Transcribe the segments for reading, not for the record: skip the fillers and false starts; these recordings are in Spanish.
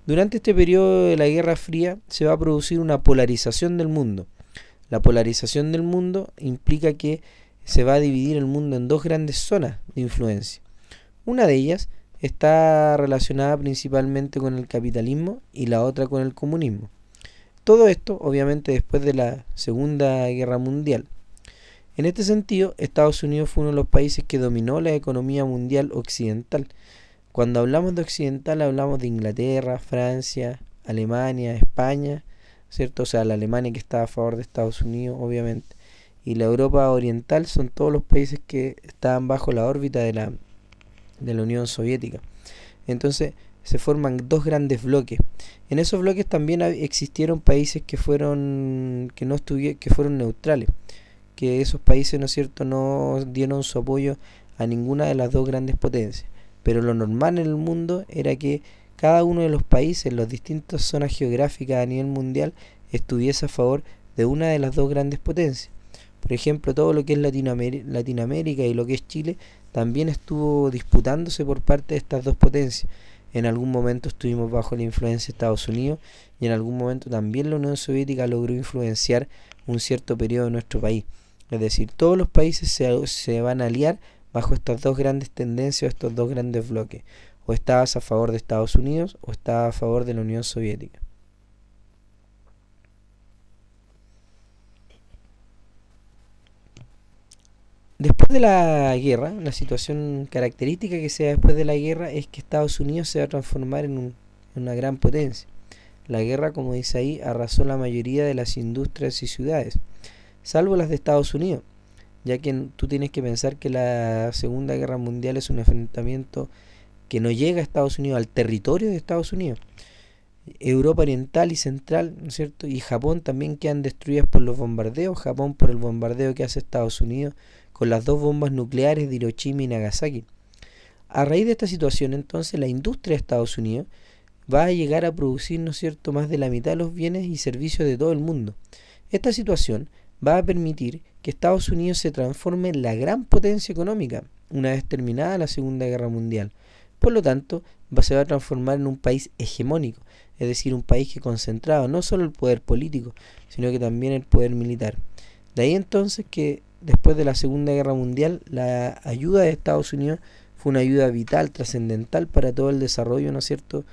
Durante este periodo de la Guerra Fría se va a producir una polarización del mundo. La polarización del mundo implica que se va a dividir el mundo en dos grandes zonas de influencia. Una de ellas está relacionada principalmente con el capitalismo y la otra con el comunismo. Todo esto, obviamente, después de la Segunda Guerra Mundial. En este sentido, Estados Unidos fue uno de los países que dominó la economía mundial occidental. Cuando hablamos de occidental, hablamos de Inglaterra, Francia, Alemania, España, ¿cierto? O sea, la Alemania que está a favor de Estados Unidos, obviamente. Y la Europa oriental son todos los países que estaban bajo la órbita de la Unión Soviética. Entonces se forman dos grandes bloques. En esos bloques también existieron países que fueron que fueron neutrales, que esos países, ¿no es cierto?, no dieron su apoyo a ninguna de las dos grandes potencias. Pero lo normal en el mundo era que cada uno de los países, en las distintas zonas geográficas a nivel mundial, estuviese a favor de una de las dos grandes potencias. Por ejemplo, todo lo que es Latinoamérica y lo que es Chile también estuvo disputándose por parte de estas dos potencias. En algún momento estuvimos bajo la influencia de Estados Unidos y en algún momento también la Unión Soviética logró influenciar un cierto periodo de nuestro país. Es decir, todos los países se van a aliar bajo estas dos grandes tendencias, estos dos grandes bloques. O estabas a favor de Estados Unidos o estabas a favor de la Unión Soviética. Después de la guerra, la situación característica que se da después de la guerra es que Estados Unidos se va a transformar en una gran potencia. La guerra, como dice ahí, arrasó la mayoría de las industrias y ciudades, salvo las de Estados Unidos, ya que tú tienes que pensar que la Segunda Guerra Mundial es un enfrentamiento que no llega a Estados Unidos, al territorio de Estados Unidos. Europa Oriental y Central, ¿no es cierto?, y Japón también quedan destruidas por los bombardeos. Japón por el bombardeo que hace Estados Unidos con las dos bombas nucleares de Hiroshima y Nagasaki. A raíz de esta situación, entonces, la industria de Estados Unidos va a llegar a producir, ¿no es cierto?, más de la mitad de los bienes y servicios de todo el mundo. Esta situación va a permitir que Estados Unidos se transforme en la gran potencia económica una vez terminada la Segunda Guerra Mundial. Por lo tanto, se va a transformar en un país hegemónico, es decir, un país que concentraba no solo el poder político, sino que también el poder militar. De ahí entonces que después de la Segunda Guerra Mundial, la ayuda de Estados Unidos fue una ayuda vital, trascendental para todo el desarrollo, ¿no es cierto?,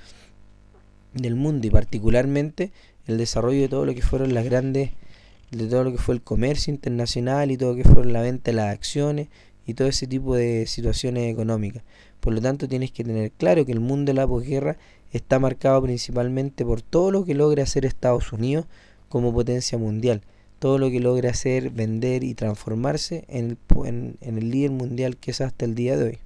del mundo, y particularmente el desarrollo de todo lo que fueron las grandes, de todo lo que fue el comercio internacional y todo lo que fue la venta de las acciones y todo ese tipo de situaciones económicas. Por lo tanto, tienes que tener claro que el mundo de la posguerra está marcado principalmente por todo lo que logra hacer Estados Unidos como potencia mundial, todo lo que logra hacer, vender y transformarse en el líder mundial que es hasta el día de hoy.